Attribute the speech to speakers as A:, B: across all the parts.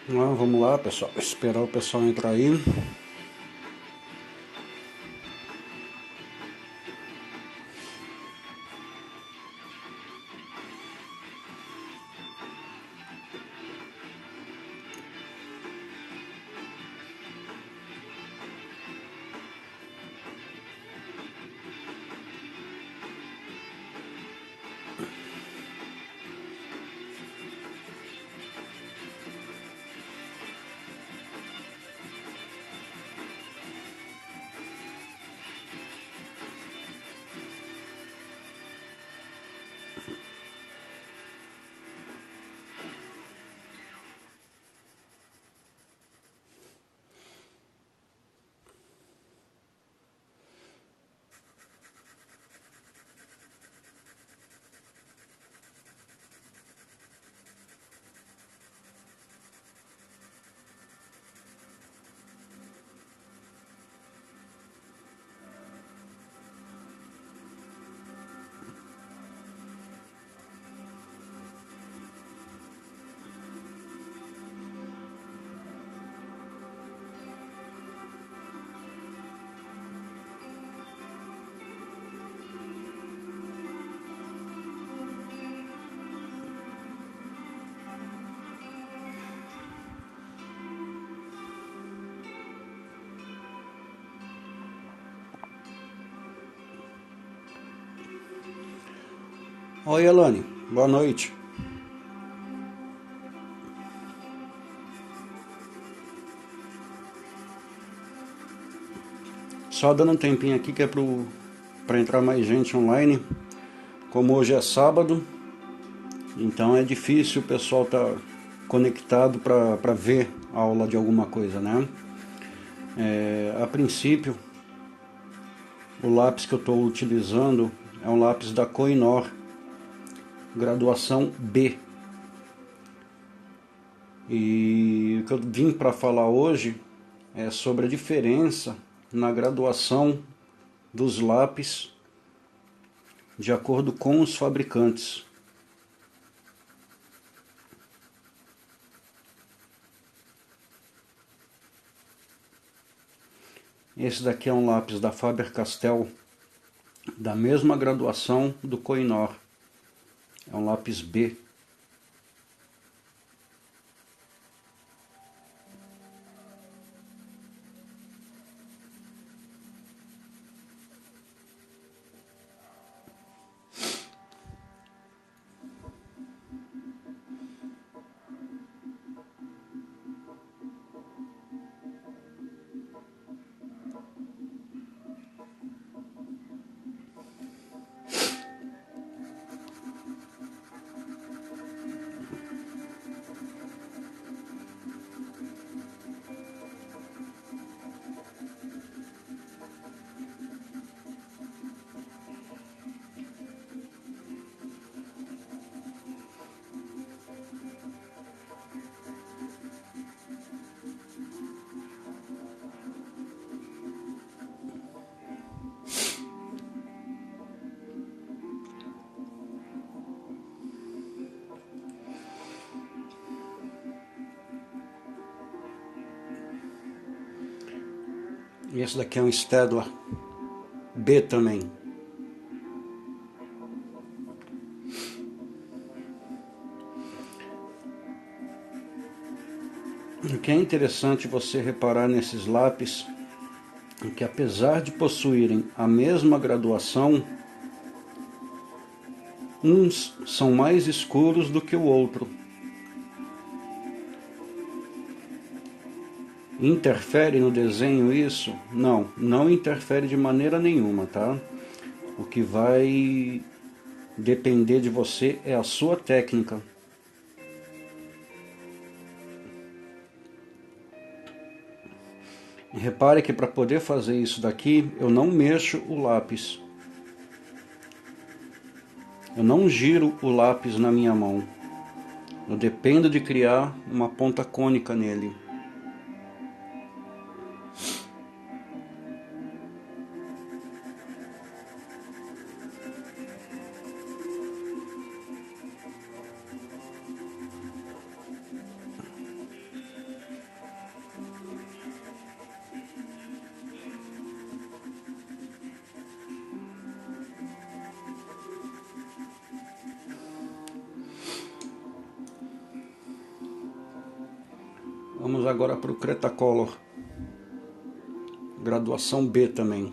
A: Vamos lá, pessoal. Esperar o pessoal entrar aí. Oi, Elane. Boa noite. Só dando um tempinho aqui que é para entrar mais gente online. Como hoje é sábado, então é difícil o pessoal estar conectado para ver a aula de alguma coisa, né? A princípio, o lápis que eu estou utilizando é um lápis da Koh-i-Noor, graduação B. E o que eu vim para falar hoje é sobre a diferença na graduação dos lápis de acordo com os fabricantes. Esse daqui é um lápis da Faber-Castell, da mesma graduação do Koh-i-Noor. É um lápis B. E esse daqui é um Staedtler B também. O que é interessante você reparar nesses lápis é que, apesar de possuírem a mesma graduação, uns são mais escuros do que o outro. Interfere no desenho isso? Não, não interfere de maneira nenhuma, tá? O que vai depender de você é a sua técnica. Repare que para poder fazer isso daqui, eu não mexo o lápis. Eu não giro o lápis na minha mão. Eu dependo de criar uma ponta cônica nele. Vamos agora para o Cretacolor, graduação B também.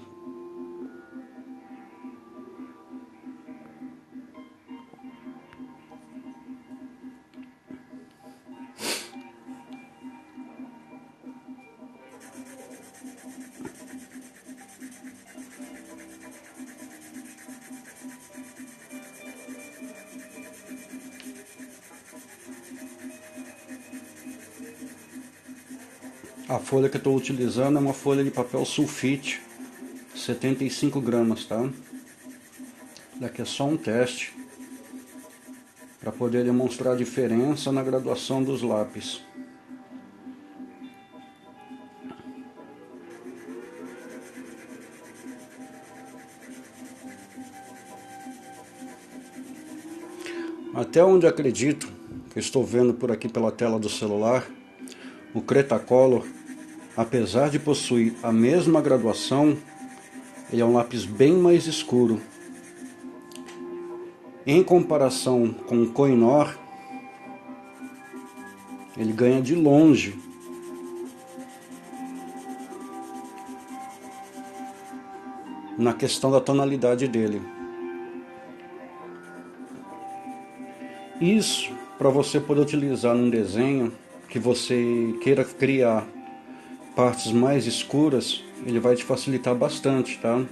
A: A folha que eu estou utilizando é uma folha de papel sulfite, 75 gramas, tá? Daqui é só um teste, para poder demonstrar a diferença na graduação dos lápis. Até onde acredito, que eu estou vendo por aqui pela tela do celular, o Cretacolor, apesar de possuir a mesma graduação, ele é um lápis bem mais escuro. Em comparação com o Koh-i-Noor, ele ganha de longe. Na questão da tonalidade dele. Isso para você poder utilizar num desenho que você queira criar partes mais escuras, ele vai te facilitar bastante, tá?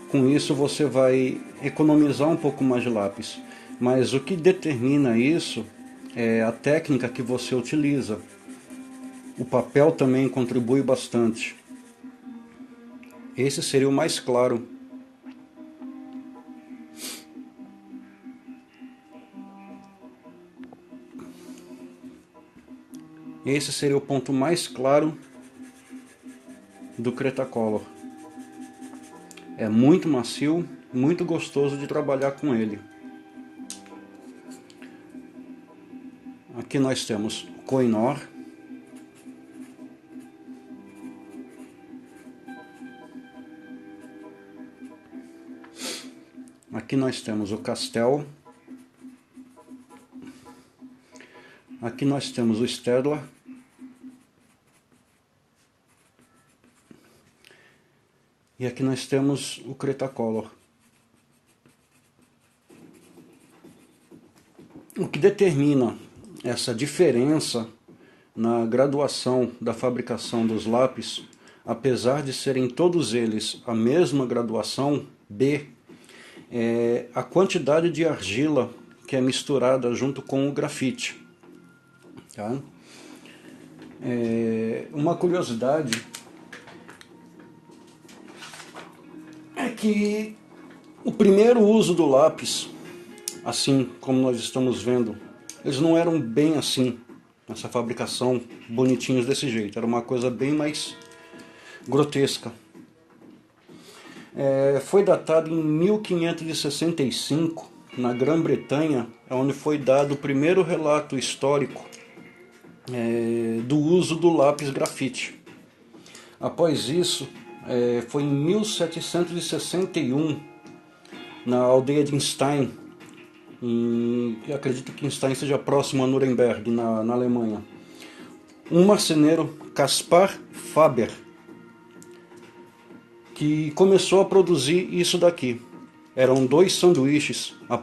A: Com isso você vai economizar um pouco mais de lápis. Mas o que determina isso é a técnica que você utiliza. O papel também contribui bastante. Esse seria o mais claro. Esse seria o ponto mais claro do Cretacolor. É muito macio, muito gostoso de trabalhar com ele. Aqui nós temos o Koh-i-Noor. Aqui nós temos o Castel. Aqui nós temos o Staedtler. E aqui nós temos o Cretacolor. O que determina essa diferença na graduação da fabricação dos lápis, apesar de serem todos eles a mesma graduação B, é a quantidade de argila que é misturada junto com o grafite. Tá? Uma curiosidade é que o primeiro uso do lápis, assim como nós estamos vendo, eles não eram bem assim, nessa fabricação, bonitinhos desse jeito. Era uma coisa bem mais grotesca. Foi datado em 1565, na Grã-Bretanha, onde foi dado o primeiro relato histórico do uso do lápis grafite. Após isso, foi em 1761, na aldeia de Instein, eu acredito que Instein seja próximo a Nuremberg, na Alemanha, um marceneiro, Caspar Faber, que começou a produzir isso daqui. Eram 2 sanduíches. O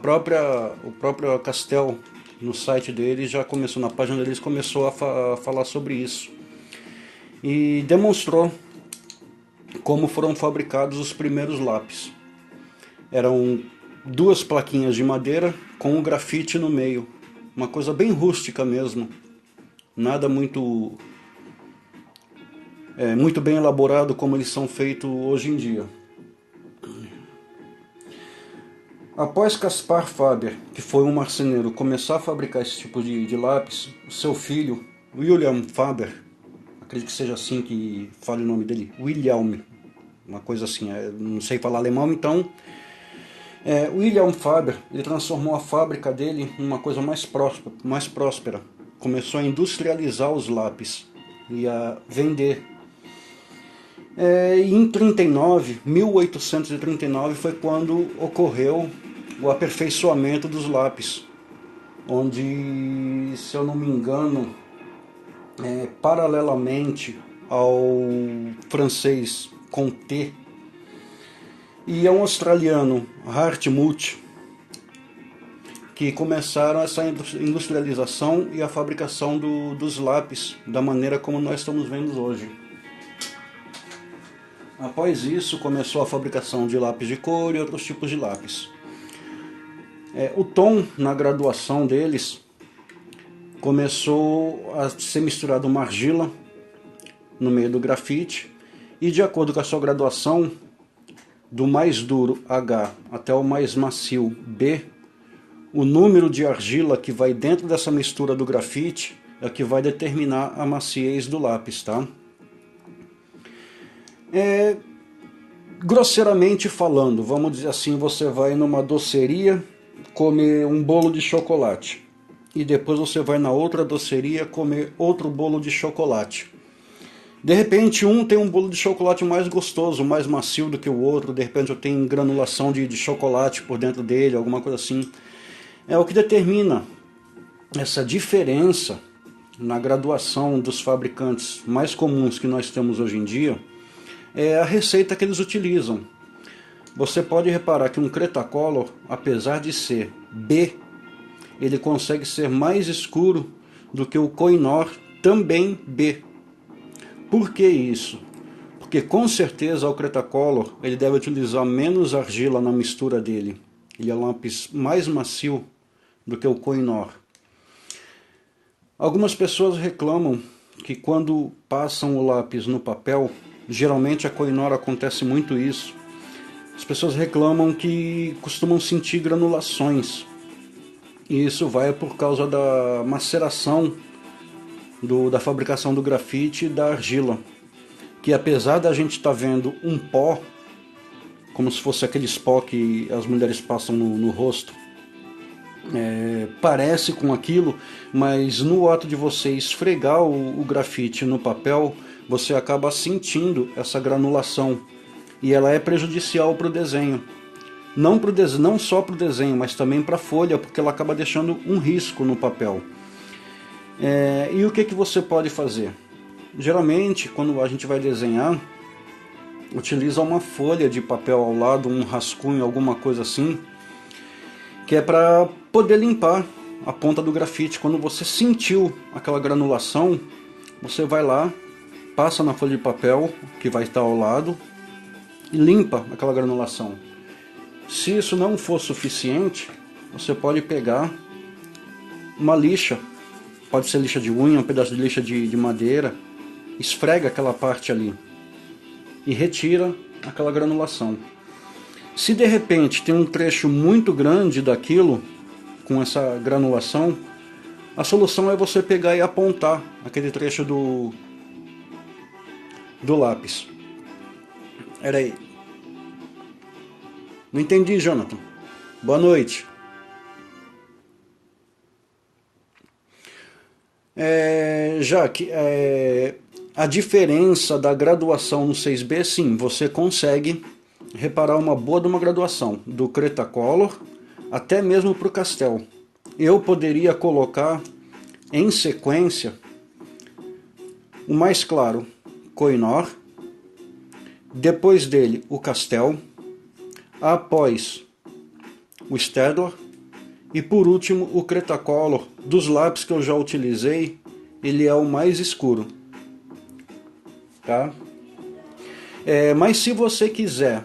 A: próprio Castel, no site dele, já começou, na página deles, começou a falar sobre isso. E demonstrou como foram fabricados os primeiros lápis. Eram 2 plaquinhas de madeira com um grafite no meio. Uma coisa bem rústica mesmo. Nada muito bem elaborado como eles são feitos hoje em dia. Após Caspar Faber, que foi um marceneiro, começar a fabricar esse tipo de lápis, o seu filho, William Faber, acredito que seja assim que fale o nome dele, Wilhelm, uma coisa assim, não sei falar alemão, então William Faber, ele transformou a fábrica dele em uma coisa mais próspera. Começou a industrializar os lápis e a vender. Em 1839 foi quando ocorreu o aperfeiçoamento dos lápis, onde, se eu não me engano, paralelamente ao francês com T, e ao australiano Hartmut, que começaram essa industrialização e a fabricação dos lápis da maneira como nós estamos vendo hoje. Após isso, começou a fabricação de lápis de cor e outros tipos de lápis. O tom na graduação deles começou a ser misturado uma argila no meio do grafite, e de acordo com a sua graduação, do mais duro H até o mais macio B, o número de argila que vai dentro dessa mistura do grafite é que vai determinar a maciez do lápis, tá? Grosseiramente falando, vamos dizer assim, você vai numa doceria comer um bolo de chocolate e depois você vai na outra doceria comer outro bolo de chocolate. De repente um tem um bolo de chocolate mais gostoso, mais macio do que o outro, de repente tem granulação de chocolate por dentro dele, alguma coisa assim. O que determina essa diferença na graduação dos fabricantes mais comuns que nós temos hoje em dia é a receita que eles utilizam. Você pode reparar que um Cretacolor, apesar de ser B, ele consegue ser mais escuro do que o Koh-i-Noor, também B. Por que isso? Porque com certeza o Cretacolor ele deve utilizar menos argila na mistura dele. Ele é um lápis mais macio do que o Koh-i-Noor. Algumas pessoas reclamam que quando passam o lápis no papel, geralmente a Koh-i-Noor acontece muito isso, as pessoas reclamam que costumam sentir granulações. E isso vai por causa da maceração da fabricação do grafite e da argila. Que apesar da gente estar vendo um pó, como se fosse aqueles pó que as mulheres passam no rosto, parece com aquilo, mas no ato de você esfregar o grafite no papel, você acaba sentindo essa granulação. E ela é prejudicial para o desenho. Não só para o desenho, mas também para a folha, porque ela acaba deixando um risco no papel. E o que você pode fazer? Geralmente, quando a gente vai desenhar, utiliza uma folha de papel ao lado, um rascunho, alguma coisa assim, que é para poder limpar a ponta do grafite. Quando você sentiu aquela granulação, você vai lá, passa na folha de papel que vai estar ao lado e limpa aquela granulação. Se isso não for suficiente, você pode pegar uma lixa, pode ser lixa de unha, um pedaço de lixa de madeira, esfrega aquela parte ali e retira aquela granulação. Se de repente tem um trecho muito grande daquilo com essa granulação, a solução é você pegar e apontar aquele trecho do lápis. Era aí. Não entendi, Jonathan. Boa noite. Jaque, a diferença da graduação no 6B, sim, você consegue reparar uma boa de uma graduação, do Cretacolor até mesmo para o Castell. Eu poderia colocar em sequência o mais claro, Koh-i-Noor, depois dele o Castell, após o Staedtler e por último o Cretacolor. Dos lápis que eu já utilizei, ele é o mais escuro, tá? Mas se você quiser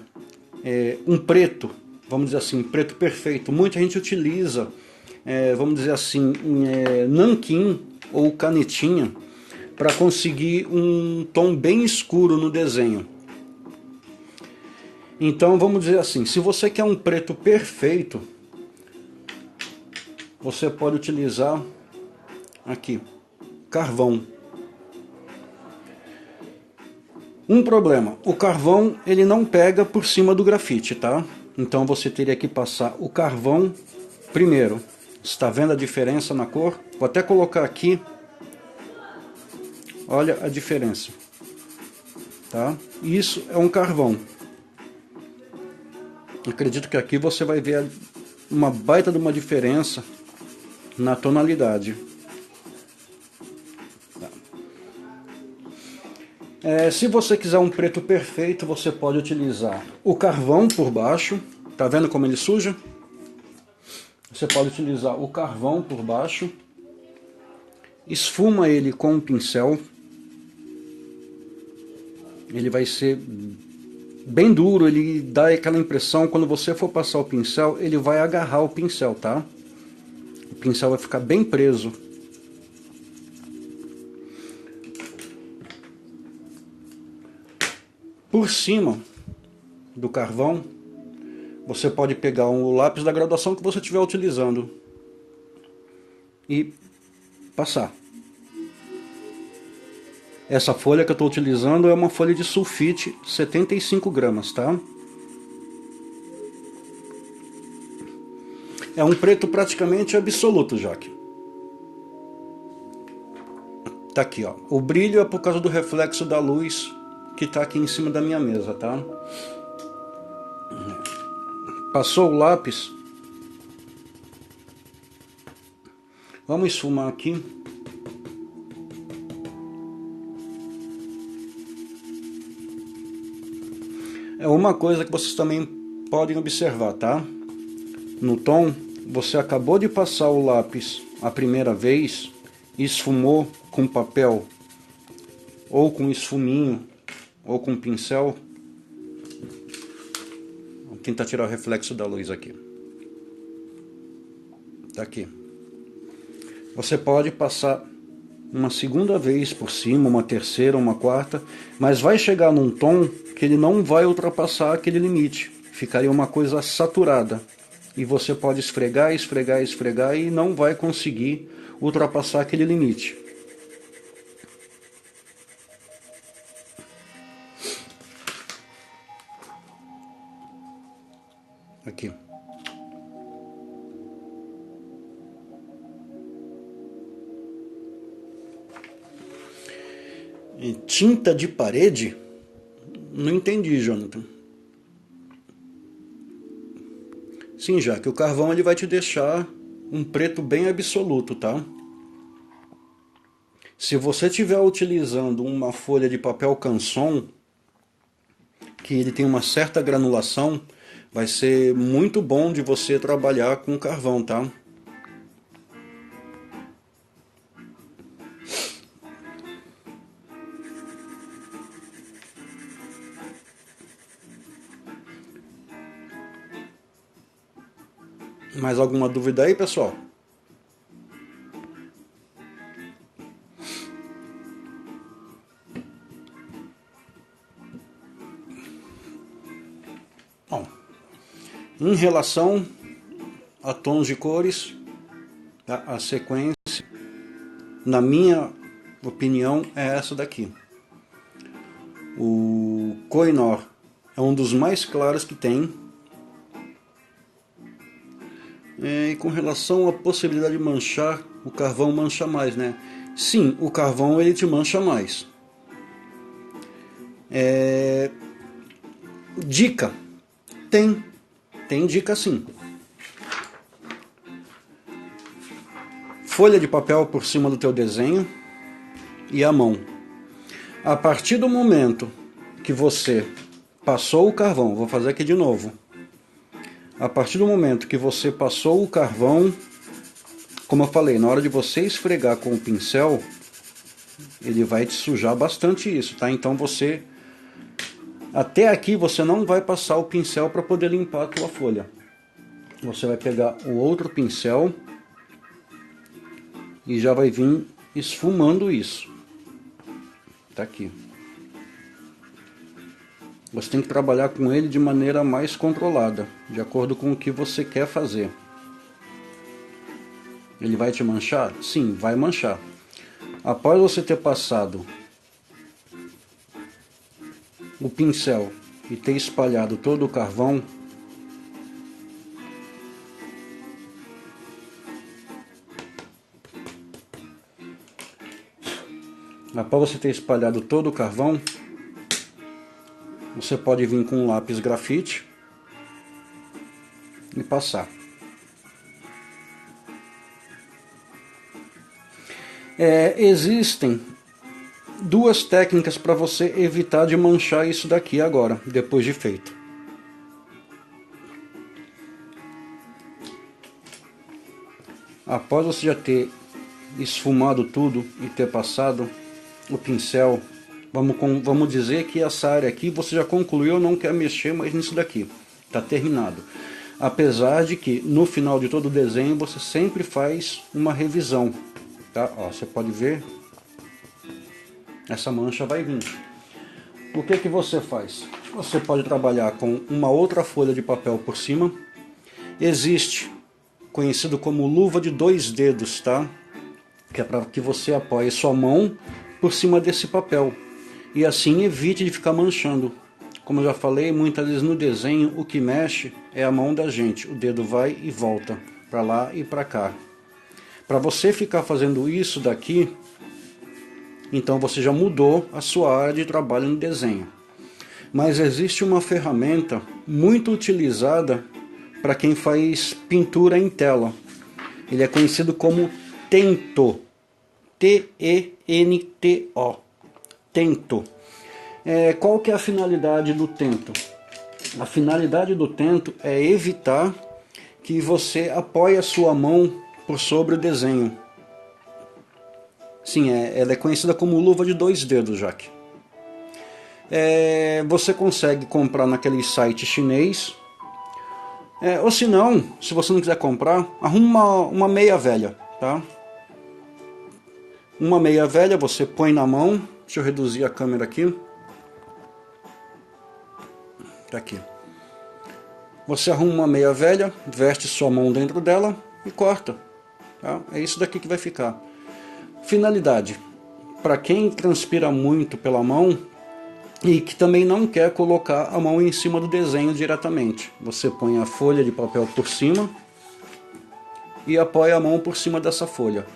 A: um preto, vamos dizer assim, preto perfeito, muita gente utiliza, vamos dizer assim, nanquim ou canetinha para conseguir um tom bem escuro no desenho. Então vamos dizer assim, se você quer um preto perfeito, você pode utilizar aqui, carvão. Um problema, o carvão ele não pega por cima do grafite, tá? Então você teria que passar o carvão primeiro. Está vendo a diferença na cor? Vou até colocar aqui. Olha a diferença, tá? Isso é um carvão. Acredito que aqui você vai ver uma baita de uma diferença na tonalidade. Se você quiser um preto perfeito, você pode utilizar o carvão por baixo. Tá vendo como ele suja? Você pode utilizar o carvão por baixo. Esfuma ele com um pincel. Ele vai ser bem duro, ele dá aquela impressão, quando você for passar o pincel, ele vai agarrar o pincel, tá? O pincel vai ficar bem preso. Por cima do carvão, você pode pegar o lápis da graduação que você estiver utilizando e passar. Essa folha que eu estou utilizando é uma folha de sulfite, 75 gramas, tá? É um preto praticamente absoluto, Jaque. Tá aqui, ó. O brilho é por causa do reflexo da luz que tá aqui em cima da minha mesa, tá? Passou o lápis. Vamos esfumar aqui. É uma coisa que vocês também podem observar, tá? No tom, você acabou de passar o lápis a primeira vez e esfumou com papel, ou com esfuminho, ou com pincel. Vou tentar tirar o reflexo da luz aqui. Tá aqui. Você pode passar uma segunda vez por cima, uma terceira, uma quarta, mas vai chegar num tom que ele não vai ultrapassar aquele limite. Ficaria uma coisa saturada. E você pode esfregar, esfregar, esfregar e não vai conseguir ultrapassar aquele limite. Aqui. E tinta de parede? Não entendi, Jonathan. Sim, já que o carvão ele vai te deixar um preto bem absoluto, tá? Se você estiver utilizando uma folha de papel canson, que ele tem uma certa granulação, vai ser muito bom de você trabalhar com carvão, tá? Mais alguma dúvida aí, pessoal? Bom, em relação a tons de cores, a sequência, na minha opinião, é essa daqui. O Koh-i-Noor é um dos mais claros que tem. E com relação à possibilidade de manchar, o carvão mancha mais, né? Sim, o carvão ele te mancha mais. Dica, tem dica sim. Folha de papel por cima do teu desenho e a mão. A partir do momento que você passou o carvão, vou fazer aqui de novo. A partir do momento que você passou o carvão, como eu falei, na hora de você esfregar com o pincel, ele vai te sujar bastante isso, tá? Então você, até aqui você não vai passar o pincel para poder limpar a tua folha. Você vai pegar o outro pincel e já vai vir esfumando isso. Tá aqui. Você tem que trabalhar com ele de maneira mais controlada, de acordo com o que você quer fazer. Ele vai te manchar? Sim, vai manchar. Após você ter passado o pincel e ter espalhado todo o carvão, após você ter espalhado todo o carvão, você pode vir com um lápis grafite e passar. Existem duas técnicas para você evitar de manchar isso daqui agora, depois de feito. Após você já ter esfumado tudo e ter passado o pincel, vamos dizer que essa área aqui você já concluiu, não quer mexer mais nisso daqui, está terminado. Apesar de que no final de todo o desenho você sempre faz uma revisão, tá? Ó, você pode ver, essa mancha vai vir. O que você faz? Você pode trabalhar com uma outra folha de papel por cima. Existe, conhecido como luva de 2 dedos, tá? Que é para que você apoie sua mão por cima desse papel e assim evite de ficar manchando. Como eu já falei, muitas vezes no desenho o que mexe é a mão da gente, o dedo vai e volta para lá e para cá. Para você ficar fazendo isso daqui, então você já mudou a sua área de trabalho no desenho. Mas existe uma ferramenta muito utilizada para quem faz pintura em tela. Ele é conhecido como Tento, T-E-N-T-O, Tento. Qual que é a finalidade do Tento? A finalidade do Tento é evitar que você apoie a sua mão por sobre o desenho. Sim, ela é conhecida como luva de 2 dedos, Jaque. Você consegue comprar naquele site chinês. Ou se não, se você não quiser comprar, arruma uma meia velha, tá? Uma meia velha você põe na mão. Deixa eu reduzir a câmera aqui. Tá aqui. Você arruma uma meia velha, veste sua mão dentro dela e corta. Tá? É isso daqui que vai ficar. Finalidade: para quem transpira muito pela mão e que também não quer colocar a mão em cima do desenho diretamente, você põe a folha de papel por cima e apoia a mão por cima dessa folha.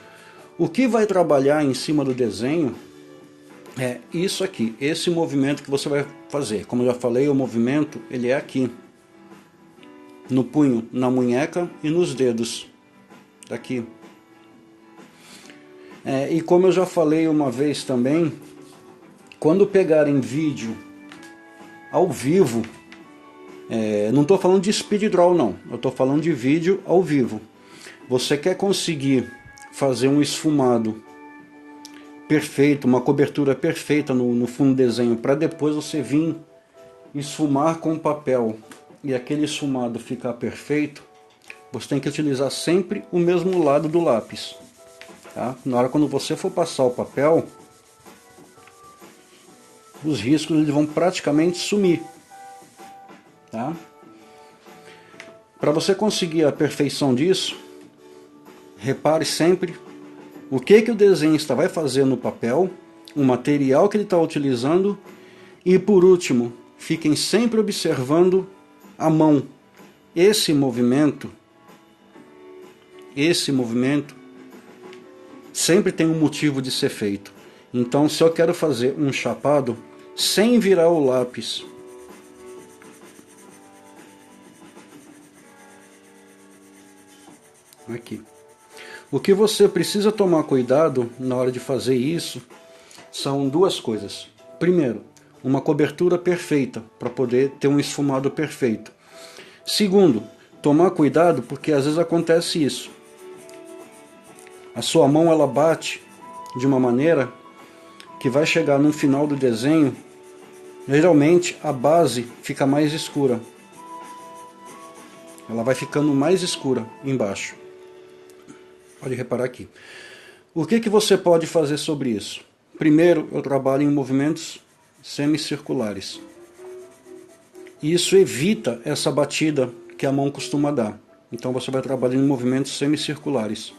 A: O que vai trabalhar em cima do desenho é isso aqui, esse movimento que você vai fazer. Como eu já falei, o movimento ele é aqui, no punho, na munheca e nos dedos, daqui. E como eu já falei uma vez também, quando pegarem vídeo ao vivo, não estou falando de speed draw não, eu estou falando de vídeo ao vivo. Você quer conseguir fazer um esfumado perfeito, uma cobertura perfeita no fundo do desenho, para depois você vir esfumar com papel e aquele esfumado ficar perfeito, você tem que utilizar sempre o mesmo lado do lápis. Tá? Na hora quando você for passar o papel, os riscos eles vão praticamente sumir. Tá? Para você conseguir a perfeição disso, repare sempre o que o desenhista vai fazer no papel, o material que ele está utilizando e, por último, fiquem sempre observando a mão. Esse movimento sempre tem um motivo de ser feito. Então, se eu quero fazer um chapado sem virar o lápis, aqui. O que você precisa tomar cuidado na hora de fazer isso são duas coisas. Primeiro, uma cobertura perfeita para poder ter um esfumado perfeito. Segundo, tomar cuidado porque às vezes acontece isso. A sua mão ela bate de uma maneira que vai chegar no final do desenho, geralmente a base fica mais escura. Ela vai ficando mais escura embaixo. Pode reparar aqui. O que você pode fazer sobre isso? Primeiro, eu trabalho em movimentos semicirculares. Isso evita essa batida que a mão costuma dar. Então você vai trabalhar em movimentos semicirculares.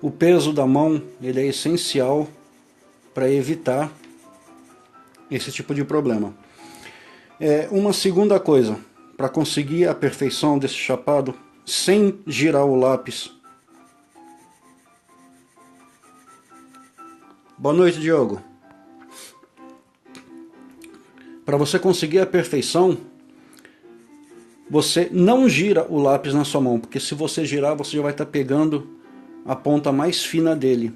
A: O peso da mão ele é essencial para evitar esse tipo de problema. Uma segunda coisa, para conseguir a perfeição desse chapado, sem girar o lápis. Boa noite, Diogo. Para você conseguir a perfeição, você não gira o lápis na sua mão, porque se você girar, você já vai estar pegando a ponta mais fina dele.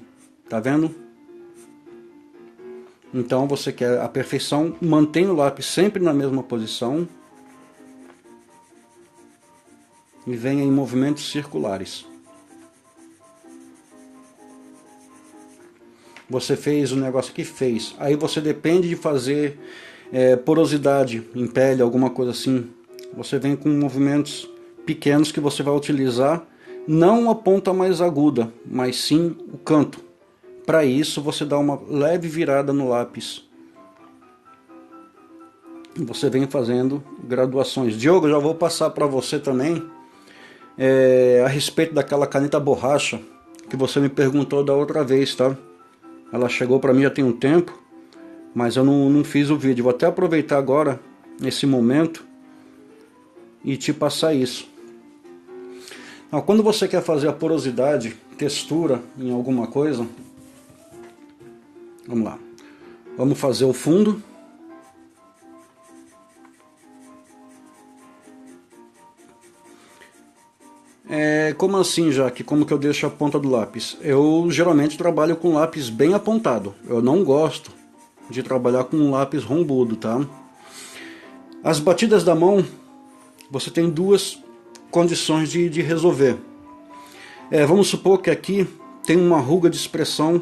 A: Tá vendo? Então você quer a perfeição, mantém o lápis sempre na mesma posição e venha em movimentos circulares. Você fez o negócio que fez. Aí você depende de fazer porosidade em pele, alguma coisa assim. Você vem com movimentos pequenos que você vai utilizar não a ponta mais aguda, mas sim o canto. Para isso você dá uma leve virada no lápis. Você vem fazendo graduações. Diogo, eu já vou passar para você também a respeito daquela caneta borracha que você me perguntou da outra vez, tá? Ela chegou para mim já tem um tempo, mas eu não fiz o vídeo. Vou até aproveitar agora, nesse momento, e te passar isso. Então, quando você quer fazer a porosidade, textura em alguma coisa, vamos lá. Vamos fazer o fundo. Como assim, Jaque? Como que eu deixo a ponta do lápis? Eu geralmente trabalho com lápis bem apontado. Eu não gosto de trabalhar com um lápis rombudo, tá? As batidas da mão, você tem duas condições de resolver. Vamos supor que aqui tem uma ruga de expressão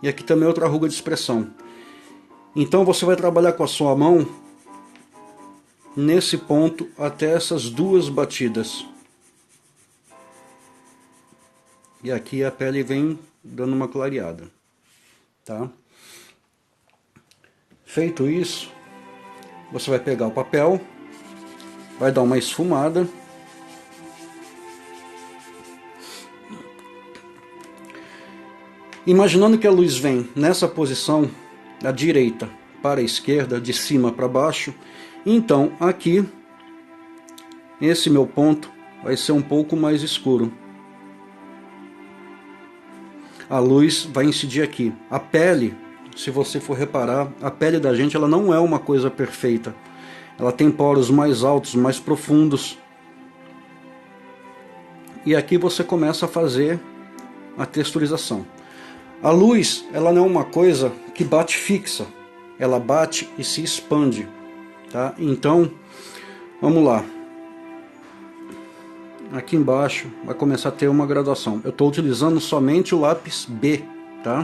A: e aqui também outra ruga de expressão. Então você vai trabalhar com a sua mão nesse ponto até essas duas batidas. E aqui a pele vem dando uma clareada, tá? Feito isso, você vai pegar o papel, vai dar uma esfumada. Imaginando que a luz vem nessa posição, da direita para a esquerda, de cima para baixo, então aqui, esse meu ponto vai ser um pouco mais escuro. A luz vai incidir aqui. A pele, se você for reparar, a pele da gente ela não é uma coisa perfeita. Ela tem poros mais altos, mais profundos. E aqui você começa a fazer a texturização. A luz, ela não é uma coisa que bate fixa. Ela bate e se expande, tá? Então, vamos lá. Aqui embaixo vai começar a ter uma graduação. Eu estou utilizando somente o lápis B, tá?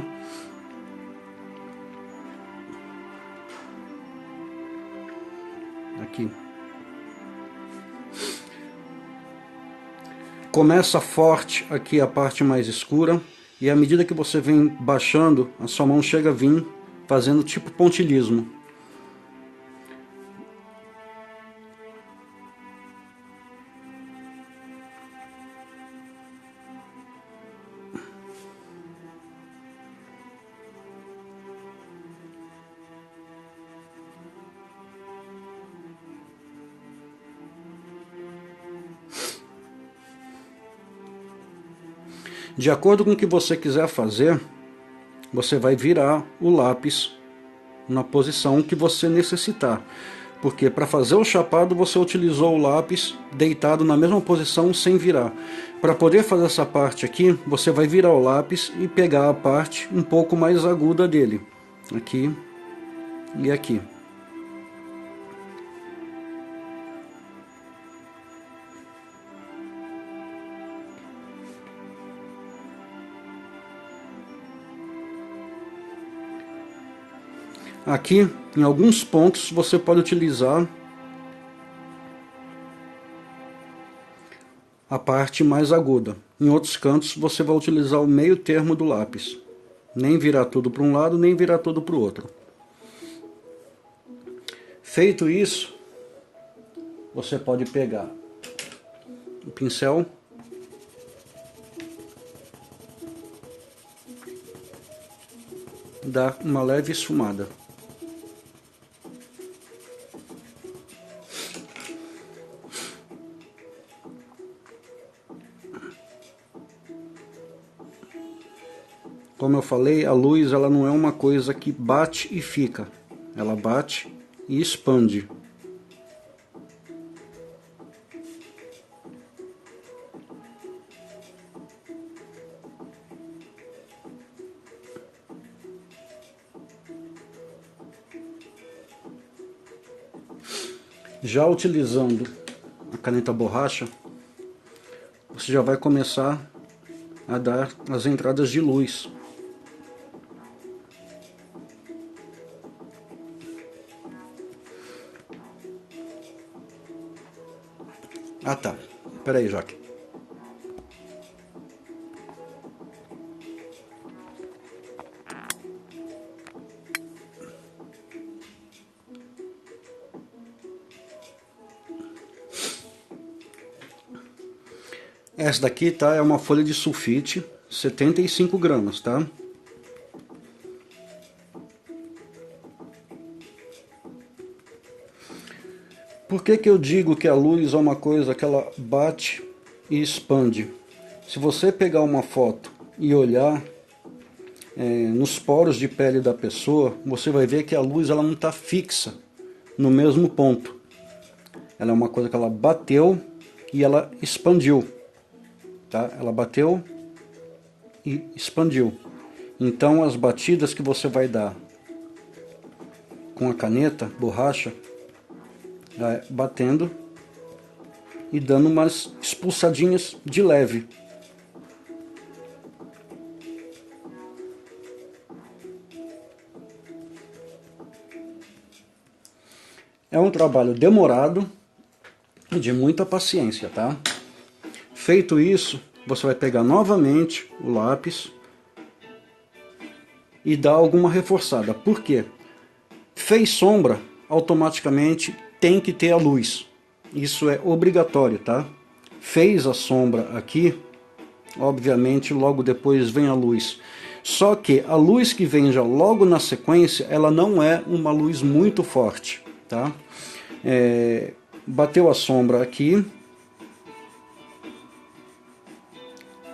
A: Aqui. Começa forte aqui a parte mais escura e à medida que você vem baixando, a sua mão chega a vir fazendo tipo pontilhismo. De acordo com o que você quiser fazer, você vai virar o lápis na posição que você necessitar. Porque para fazer o chapado você utilizou o lápis deitado na mesma posição sem virar. Para poder fazer essa parte aqui, você vai virar o lápis e pegar a parte um pouco mais aguda dele. Aqui e aqui. Aqui, em alguns pontos, você pode utilizar a parte mais aguda. Em outros cantos, você vai utilizar o meio termo do lápis. Nem virar tudo para um lado, nem virar tudo para o outro. Feito isso, você pode pegar o pincel e dar uma leve esfumada. Como eu falei, a luz ela não é uma coisa que bate e fica. Ela bate e expande. Já utilizando a caneta borracha, você já vai começar a dar as entradas de luz. Ah tá, pera aí, Jaque. Essa daqui, tá, é uma folha de sulfite, 75 gramas, tá? Por que que eu digo que a luz é uma coisa que ela bate e expande? Se você pegar uma foto e olhar nos poros de pele da pessoa, você vai ver que a luz ela não está fixa no mesmo ponto. Ela é uma coisa que ela bateu e ela expandiu. Tá? Ela bateu e expandiu. Então as batidas que você vai dar com a caneta, borracha, batendo e dando umas expulsadinhas de leve. É um trabalho demorado e de muita paciência, tá? Feito isso, você vai pegar novamente o lápis e dar alguma reforçada. Por quê? Fez sombra, automaticamente tem que ter a luz. Isso é obrigatório, tá? Fez a sombra aqui, obviamente logo depois vem a luz. Só que a luz que vem já logo na sequência, ela não é uma luz muito forte, tá? Bateu a sombra aqui,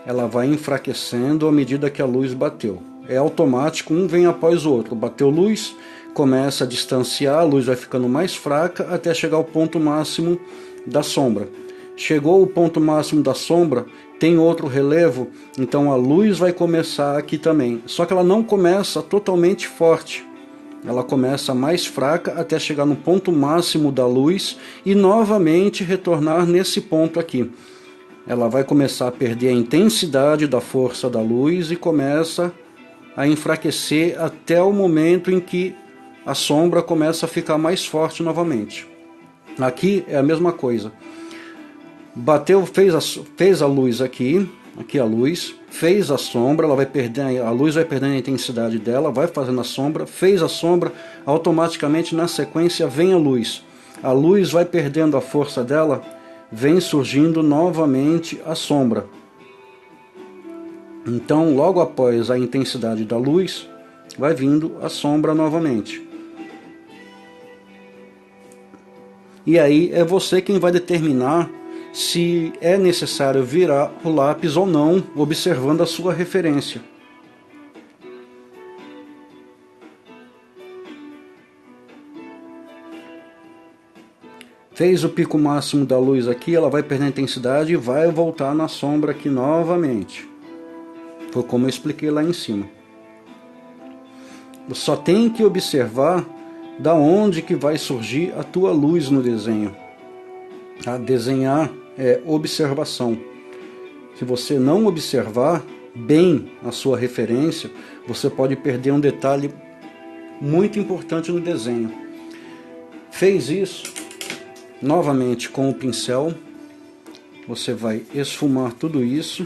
A: ela vai enfraquecendo à medida que a luz bateu. É automático, um vem após o outro. Bateu luz, começa a distanciar, a luz vai ficando mais fraca até chegar ao ponto máximo da sombra. Chegou o ponto máximo da sombra, tem outro relevo, então a luz vai começar aqui também. Só que ela não começa totalmente forte. Ela começa mais fraca até chegar no ponto máximo da luz e novamente retornar nesse ponto aqui. Ela vai começar a perder a intensidade da força da luz e começa a enfraquecer até o momento em que a sombra começa a ficar mais forte novamente. Aqui é a mesma coisa. Bateu, fez a luz aqui a luz, fez a sombra, ela vai perdendo, a luz vai perdendo a intensidade dela, vai fazendo a sombra, fez a sombra, automaticamente na sequência vem a luz vai perdendo a força dela, vem surgindo novamente a sombra. Então logo após a intensidade da luz, vai vindo a sombra novamente. E aí é você quem vai determinar se é necessário virar o lápis ou não, observando a sua referência. Fez o pico máximo da luz aqui, ela vai perder a intensidade e vai voltar na sombra aqui novamente. Foi como eu expliquei lá em cima. Você só tem que observar da onde que vai surgir a tua luz no desenho. A desenhar é observação. Se você não observar bem a sua referência, você pode perder um detalhe muito importante no desenho. Fez isso, novamente com o pincel, você vai esfumar tudo isso.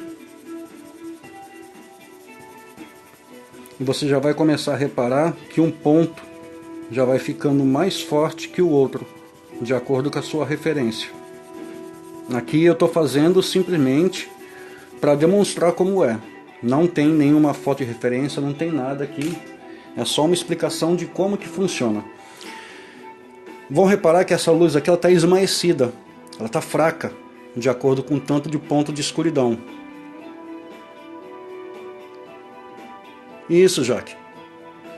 A: E você já vai começar a reparar que um ponto já vai ficando mais forte que o outro, de acordo com a sua referência. Aqui eu estou fazendo simplesmente para demonstrar como é. Não tem nenhuma foto de referência, não tem nada aqui. É só uma explicação de como que funciona. Vão reparar que essa luz aqui está esmaecida. Ela está fraca, de acordo com o tanto de ponto de escuridão. Isso, Jaque.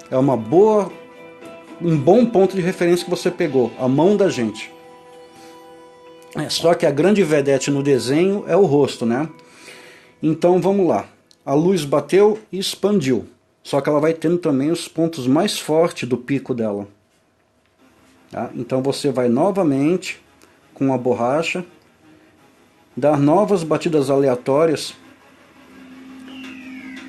A: É um bom ponto de referência que você pegou. A mão da gente. Só que a grande vedete no desenho é o rosto, né? Então vamos lá. A luz bateu e expandiu. Só que ela vai tendo também os pontos mais fortes do pico dela. tá? Então você vai novamente com a borracha, dar novas batidas aleatórias.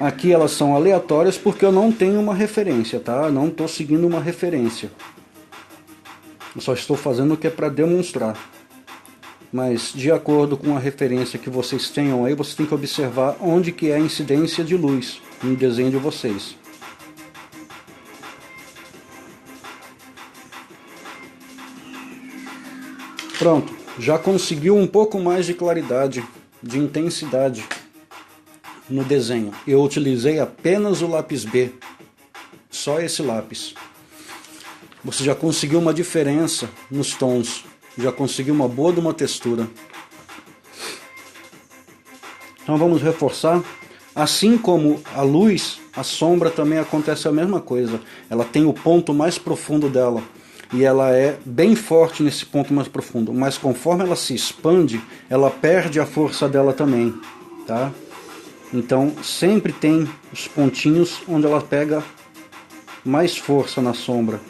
A: Aqui elas são aleatórias porque eu não tenho uma referência, tá? Não estou seguindo uma referência. Eu só estou fazendo o que é para demonstrar. Mas de acordo com a referência que vocês tenham aí, você tem que observar onde que é a incidência de luz no desenho de vocês. Pronto, já conseguiu um pouco mais de claridade, de intensidade no desenho. Eu utilizei apenas o lápis B, só esse lápis. Você já conseguiu uma diferença nos tons, já conseguiu uma boa de uma textura. Então vamos reforçar. Assim como a luz, a sombra também acontece a mesma coisa. Ela tem o ponto mais profundo dela. E ela é bem forte nesse ponto mais profundo. Mas conforme ela se expande, ela perde a força dela também. Tá? Então sempre tem os pontinhos onde ela pega mais força na sombra.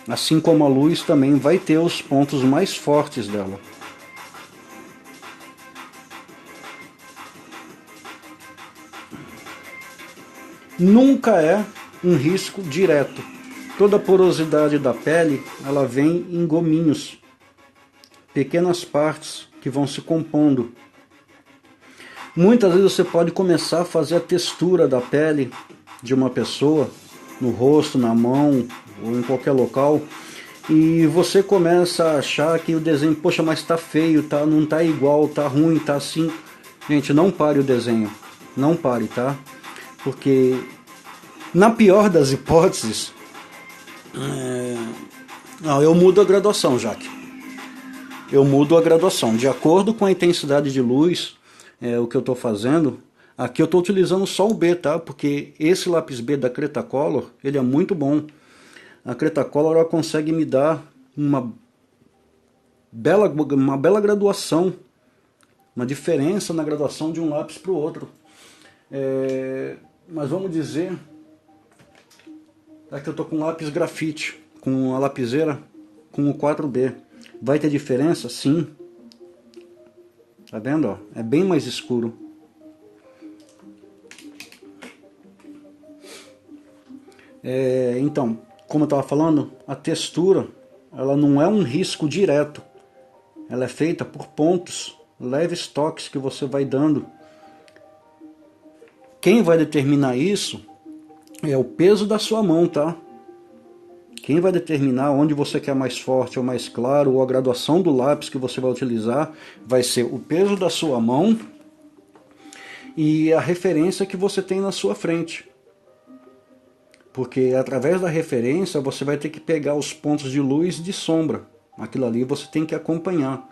A: Assim como a luz também vai ter os pontos mais fortes dela. Nunca é um risco direto. Toda a porosidade da pele, ela vem em gominhos, pequenas partes que vão se compondo. Muitas vezes você pode começar a fazer a textura da pele de uma pessoa, no rosto, na mão ou em qualquer local, e você começa a achar que o desenho, poxa, mas tá feio, tá, não tá igual, tá ruim, tá assim. Gente, não pare o desenho, não pare, tá? Porque na pior das hipóteses, eu mudo a graduação, Jaque. Eu mudo a graduação. De acordo com a intensidade de luz, o que eu estou fazendo, aqui eu estou utilizando só o B, tá? Porque esse lápis B da Cretacolor, ele é muito bom. A Cretacolor ela consegue me dar uma bela graduação, uma diferença na graduação de um lápis para o outro. Mas vamos dizer, aqui eu estou com lápis grafite, com a lapiseira, com o 4B. Vai ter diferença? Sim. Tá vendo? Ó? É bem mais escuro. Então, como eu estava falando, a textura ela não é um risco direto. Ela é feita por pontos, leves toques que você vai dando. Quem vai determinar isso é o peso da sua mão, tá? Quem vai determinar onde você quer mais forte ou mais claro, ou a graduação do lápis que você vai utilizar, vai ser o peso da sua mão e a referência que você tem na sua frente. Porque através da referência você vai ter que pegar os pontos de luz e de sombra. Aquilo ali você tem que acompanhar.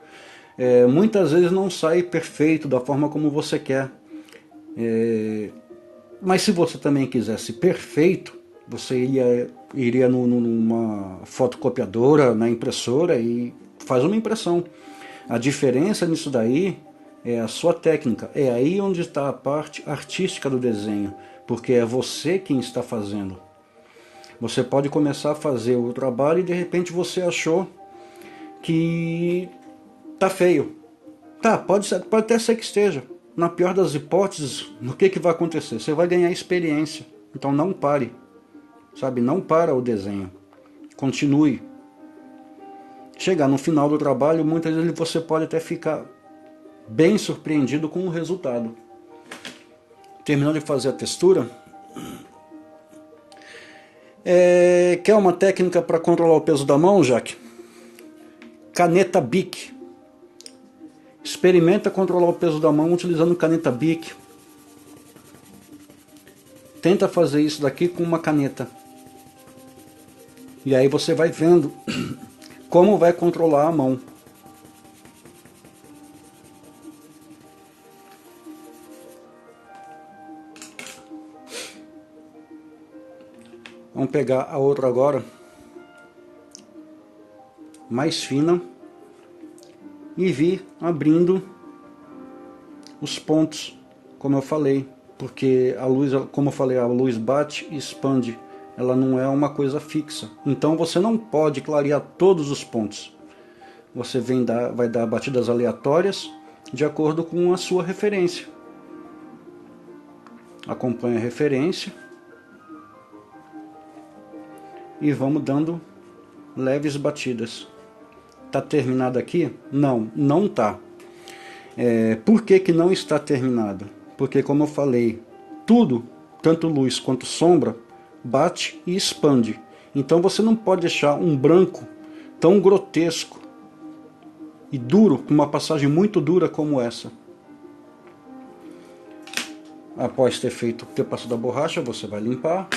A: Muitas vezes não sai perfeito da forma como você quer. Mas se você também quisesse perfeito, você iria numa fotocopiadora, na impressora e faz uma impressão. A diferença nisso daí é a sua técnica. É aí onde está a parte artística do desenho, porque é você quem está fazendo. Você pode começar a fazer o trabalho e de repente você achou que tá feio. Tá, pode até ser que esteja. Na pior das hipóteses, o que vai acontecer? Você vai ganhar experiência. Então não pare. Sabe, não para o desenho. Continue. Chegar no final do trabalho, muitas vezes você pode até ficar bem surpreendido com o resultado. Terminou de fazer a textura? Quer uma técnica para controlar o peso da mão, Jaque? Caneta Bic. Experimenta controlar o peso da mão utilizando caneta Bic. Tenta fazer isso daqui com uma caneta. E aí você vai vendo como vai controlar a mão. Vamos pegar a outra agora, mais fina, e vir abrindo os pontos, como eu falei, porque a luz, como eu falei, a luz bate e expande. ela não é uma coisa fixa. Então você não pode clarear todos os pontos. Você vai dar batidas aleatórias de acordo com a sua referência. Acompanhe a referência e vamos dando leves batidas. Tá terminado aqui? Não, não tá. Por que que não está terminado? Porque, como eu falei, tudo, tanto luz quanto sombra, bate e expande. Então você não pode deixar um branco tão grotesco e duro, com uma passagem muito dura como essa. Após ter passado a borracha, você vai limpar,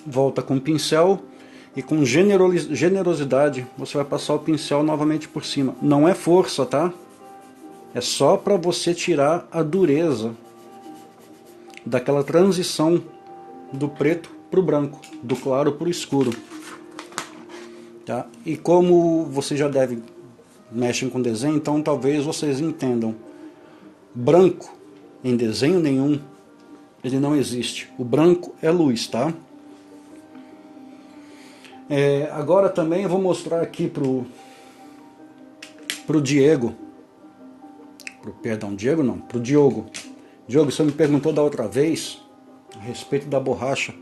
A: volta com o pincel e com generosidade você vai passar o pincel novamente por cima. Não é força, tá? É só para você tirar a dureza daquela transição do preto para o branco, do claro para o escuro. Tá? E como vocês já mexem com desenho, então talvez vocês entendam. Branco, em desenho nenhum, ele não existe. O branco é luz, tá? Agora também eu vou mostrar aqui pro Diego. Diego não, pro Diogo. Diogo, você me perguntou da outra vez a respeito da borracha.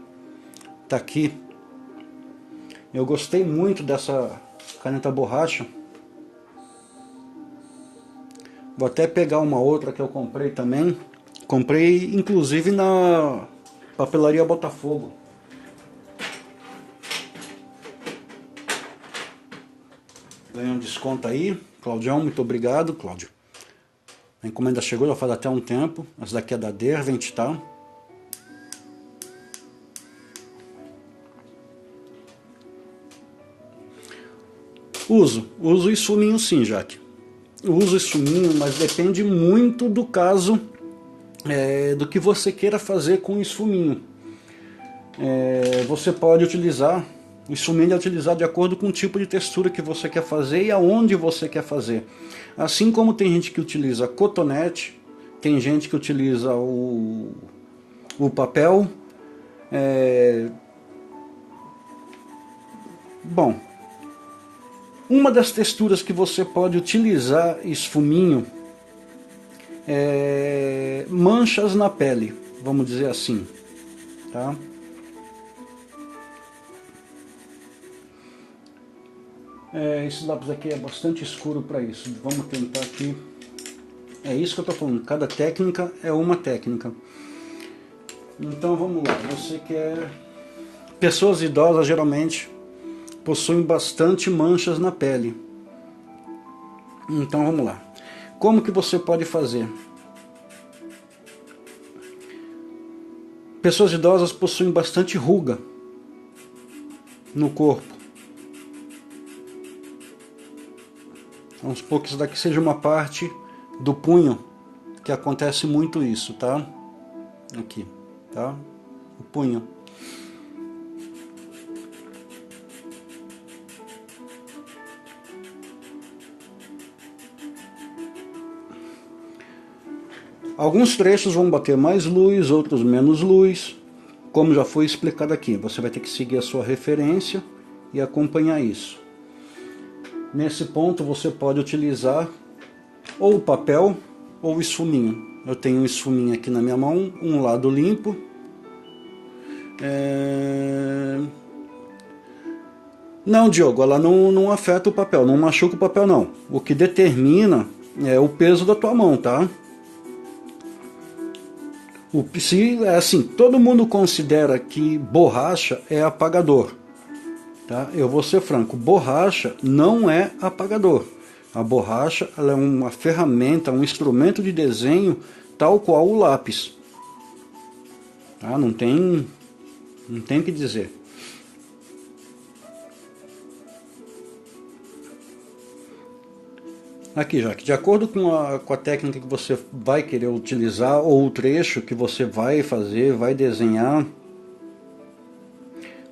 A: Tá aqui. Eu gostei muito dessa caneta borracha. Vou até pegar uma outra que eu comprei também. Comprei inclusive na papelaria Botafogo. Ganhei um desconto aí. Claudião, muito obrigado, Cláudio. A encomenda chegou já faz até um tempo. Essa daqui é da Derwent, tá? Uso esfuminho sim, Jaque. Uso esfuminho, mas depende muito do caso, do que você queira fazer com o esfuminho. Você pode utilizar, o esfuminho é utilizado de acordo com o tipo de textura que você quer fazer e aonde você quer fazer. Assim como tem gente que utiliza cotonete, tem gente que utiliza o papel. Bom, uma das texturas que você pode utilizar esfuminho é manchas na pele, vamos dizer assim, tá? Esse lápis aqui é bastante escuro para isso. Vamos tentar aqui. É isso que eu estou falando. Cada técnica é uma técnica. Então vamos lá. Você quer... Pessoas idosas geralmente possuem bastante manchas na pele. Então vamos lá. Como que você pode fazer? Pessoas idosas possuem bastante ruga no corpo. Vamos supor que isso daqui seja uma parte do punho, que acontece muito isso, tá? Aqui, tá? O punho. Alguns trechos vão bater mais luz, outros menos luz. Como já foi explicado aqui, você vai ter que seguir a sua referência e acompanhar isso. Nesse ponto você pode utilizar ou o papel ou o esfuminho. Eu tenho um esfuminho aqui na minha mão, um lado limpo. Não, Diogo, ela não afeta o papel, não machuca o papel não. O que determina é o peso da tua mão, tá? Assim, todo mundo considera que borracha é apagador. Tá? Eu vou ser franco, borracha não é apagador. A borracha ela é uma ferramenta, um instrumento de desenho tal qual o lápis. Tá? Não tem o que dizer. Aqui, Jaque, de acordo com a técnica que você vai querer utilizar ou o trecho que você vai fazer, vai desenhar,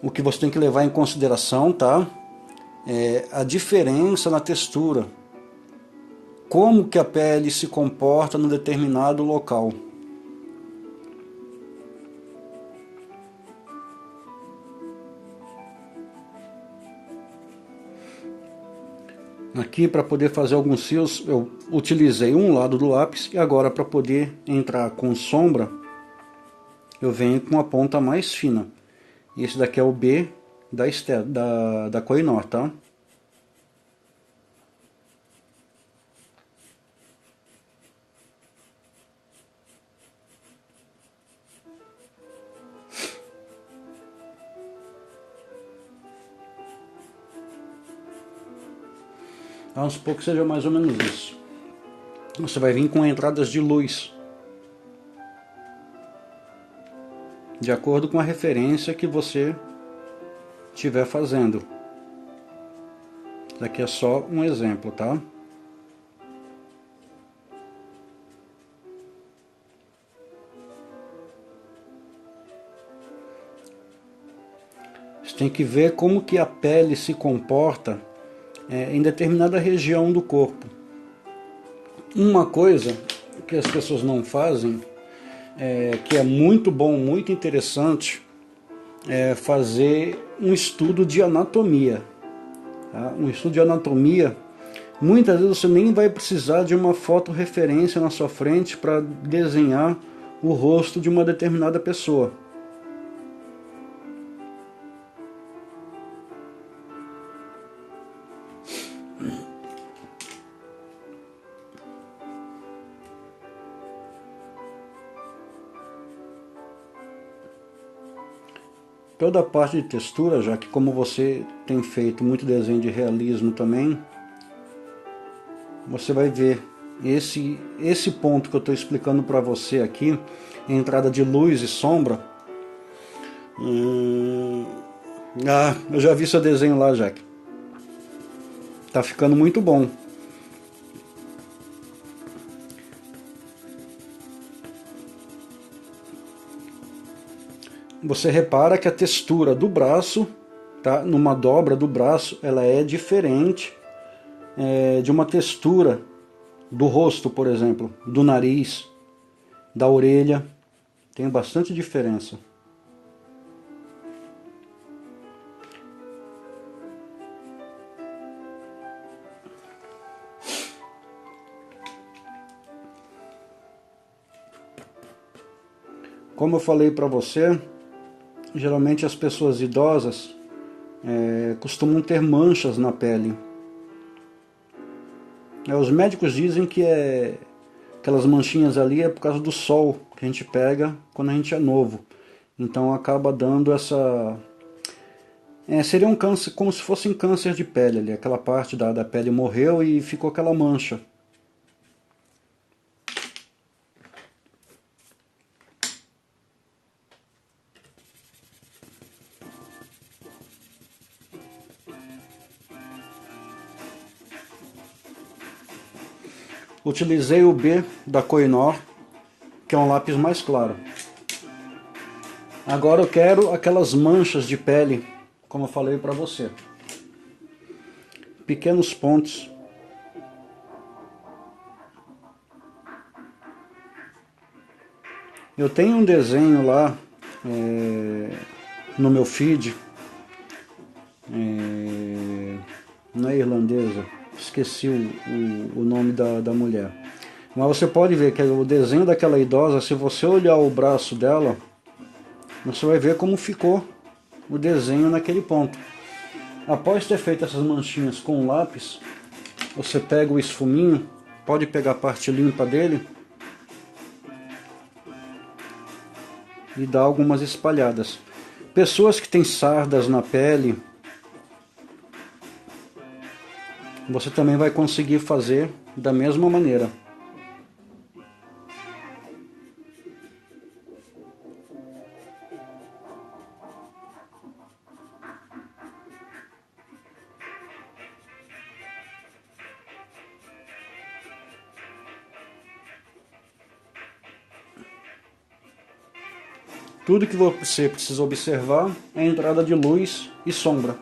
A: o que você tem que levar em consideração, tá? É a diferença na textura. Como que a pele se comporta num determinado local. Aqui, para poder fazer alguns fios, eu utilizei um lado do lápis, e agora para poder entrar com sombra, eu venho com a ponta mais fina. Esse daqui é o B da Kohinoor, tá? Vamos supor que seja mais ou menos isso. Você vai vir com entradas de luz, de acordo com a referência que você estiver fazendo. Isso aqui é só um exemplo, tá? Você tem que ver como que a pele se comporta em determinada região do corpo. Uma coisa que as pessoas não fazem, que é muito bom, muito interessante, é fazer um estudo de anatomia. Tá? Um estudo de anatomia, muitas vezes você nem vai precisar de uma fotorreferência na sua frente para desenhar o rosto de uma determinada pessoa. Toda a parte de textura, já que como você tem feito muito desenho de realismo também, você vai ver esse ponto que eu estou explicando para você aqui, entrada de luz e sombra. Eu já vi seu desenho lá, Jack. Tá ficando muito bom. Você repara que a textura do braço, tá? Numa dobra do braço, ela é diferente de uma textura do rosto, por exemplo, do nariz, da orelha. Tem bastante diferença. Como eu falei para você, geralmente as pessoas idosas costumam ter manchas na pele. Os médicos dizem que aquelas manchinhas ali é por causa do sol que a gente pega quando a gente é novo. Então acaba dando essa... seria um câncer, como se fosse um câncer de pele ali. Aquela parte da pele morreu e ficou aquela mancha. Utilizei o B da Kohinoor, que é um lápis mais claro. Agora eu quero aquelas manchas de pele, como eu falei para você. Pequenos pontos. Eu tenho um desenho lá no meu feed, não é irlandesa, esqueci o nome da mulher. Mas você pode ver que o desenho daquela idosa, se você olhar o braço dela, você vai ver como ficou o desenho naquele ponto. Após ter feito essas manchinhas com o lápis, você pega o esfuminho, pode pegar a parte limpa dele e dar algumas espalhadas. Pessoas que têm sardas na pele, você também vai conseguir fazer da mesma maneira. Tudo que você precisa observar é a entrada de luz e sombra.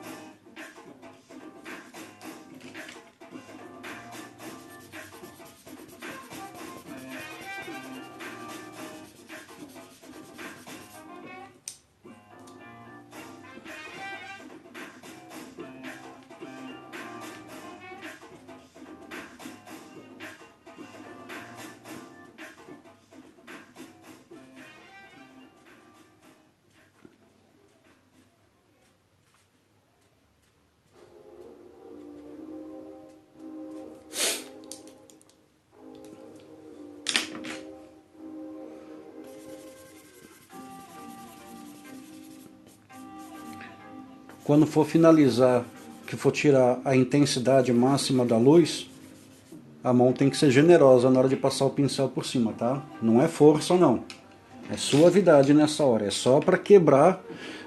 A: quando for finalizar, que for tirar a intensidade máxima da luz, a mão tem que ser generosa na hora de passar o pincel por cima, tá? Não é força não, é suavidade nessa hora, é só para quebrar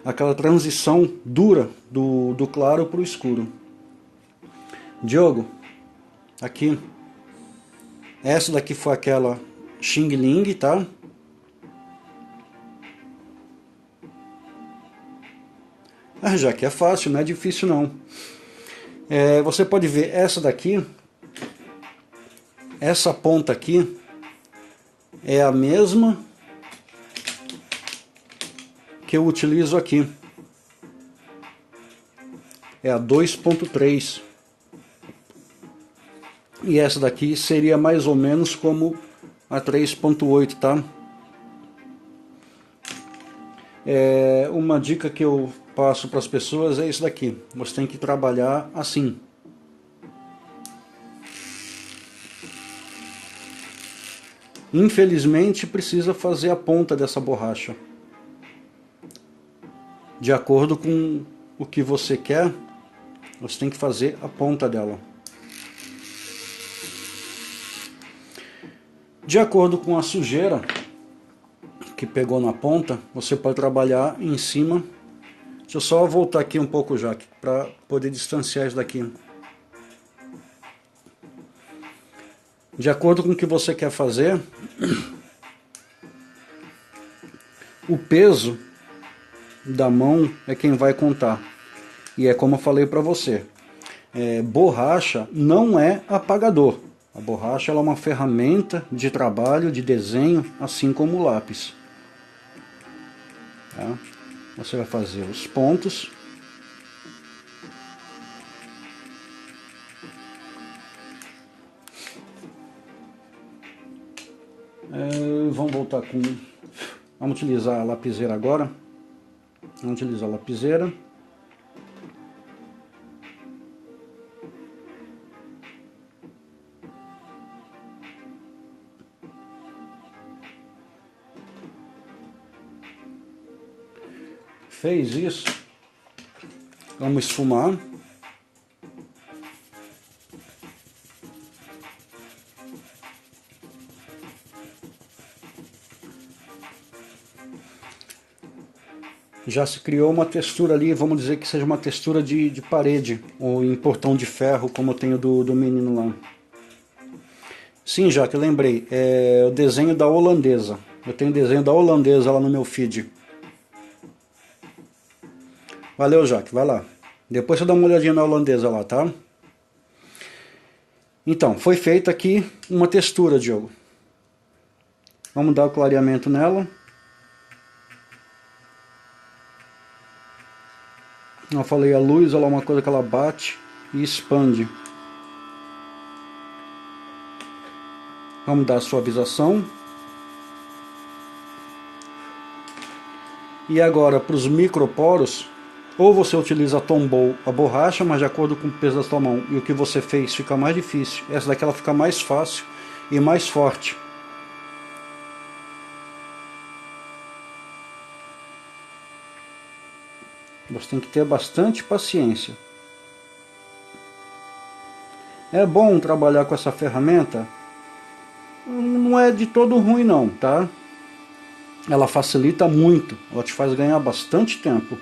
A: aquela transição dura do claro para o escuro. Diogo, aqui, essa daqui foi aquela Xing Ling, tá? Já que é fácil, não é difícil não. Você pode ver essa daqui, essa ponta aqui é a mesma que eu utilizo aqui. É a 2.3. E essa daqui seria mais ou menos como a 3.8, tá? Uma dica que eu passo para as pessoas é isso daqui. Você tem que trabalhar assim. Infelizmente precisa fazer a ponta dessa borracha de acordo com o que você quer. Você tem que fazer a ponta dela de acordo com a sujeira que pegou na ponta. Você pode trabalhar em cima. Deixa eu só voltar aqui um pouco já para poder distanciar isso daqui. De acordo com o que você quer fazer, o peso da mão é quem vai contar. E é como eu falei para você, borracha não é apagador. A borracha ela é uma ferramenta de trabalho, de desenho, assim como o lápis. Tá? Você vai fazer os pontos. Vamos voltar com... Vamos utilizar a lapiseira agora. Vamos utilizar a lapiseira. Fez isso. Vamos esfumar. Já se criou uma textura ali, vamos dizer que seja uma textura de parede, ou em portão de ferro, como eu tenho do menino lá. Sim, já que eu lembrei, é o desenho da holandesa. Eu tenho desenho da holandesa lá no meu feed. Valeu, Jaque, vai lá. Depois você dá uma olhadinha na holandesa lá, tá? Então, foi feita aqui uma textura, Diogo. Vamos dar o clareamento nela. Eu falei, a luz ela é uma coisa que ela bate e expande. Vamos dar a suavização. E agora, para os microporos, ou você utiliza a Tombow, a borracha, mas de acordo com o peso da sua mão e o que você fez fica mais difícil. Essa daqui ela fica mais fácil e mais forte. Você tem que ter bastante paciência. É bom trabalhar com essa ferramenta? Não é de todo ruim não, tá? Ela facilita muito, ela te faz ganhar bastante tempo.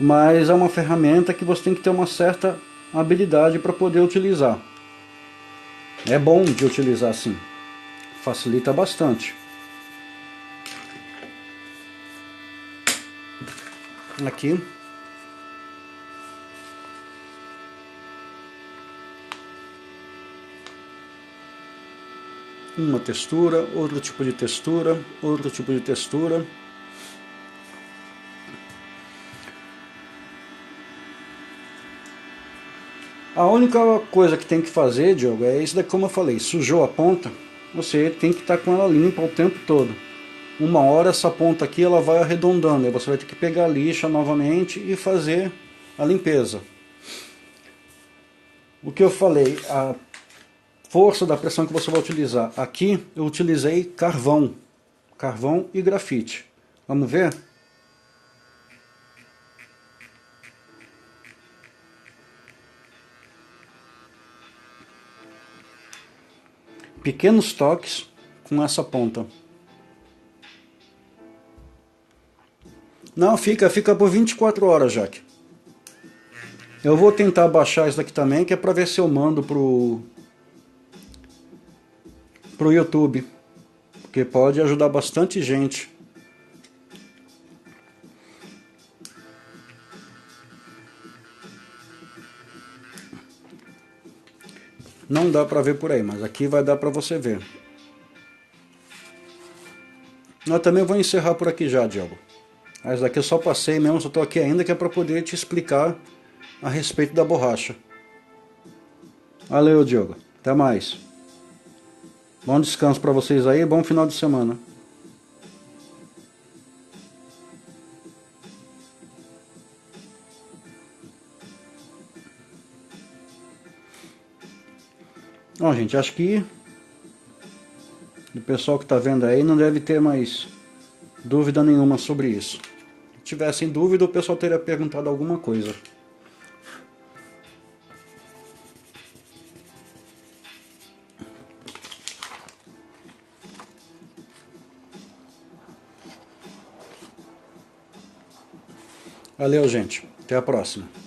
A: Mas é uma ferramenta que você tem que ter uma certa habilidade para poder utilizar. É bom de utilizar assim, facilita bastante. Aqui. Uma textura, outro tipo de textura, outro tipo de textura. A única coisa que tem que fazer, Diogo, é isso daqui, como eu falei, sujou a ponta, você tem que estar com ela limpa o tempo todo. Uma hora essa ponta aqui ela vai arredondando, aí você vai ter que pegar a lixa novamente e fazer a limpeza. O que eu falei, a força da pressão que você vai utilizar. Aqui eu utilizei carvão e grafite. Vamos ver? pequenos toques com essa ponta. Não, fica por 24 horas, Jaque. Eu vou tentar baixar isso daqui também, que é para ver se eu mando pro YouTube, porque pode ajudar bastante gente. Não dá para ver por aí, mas aqui vai dar para você ver. Eu também vou encerrar por aqui já, Diogo. Mas daqui eu só passei mesmo, só estou aqui ainda, que é para poder te explicar a respeito da borracha. Valeu, Diogo. Até mais. Bom descanso para vocês aí, bom final de semana. Bom, gente, acho que o pessoal que está vendo aí não deve ter mais dúvida nenhuma sobre isso. Se tivessem dúvida, o pessoal teria perguntado alguma coisa. Valeu, gente. Até a próxima.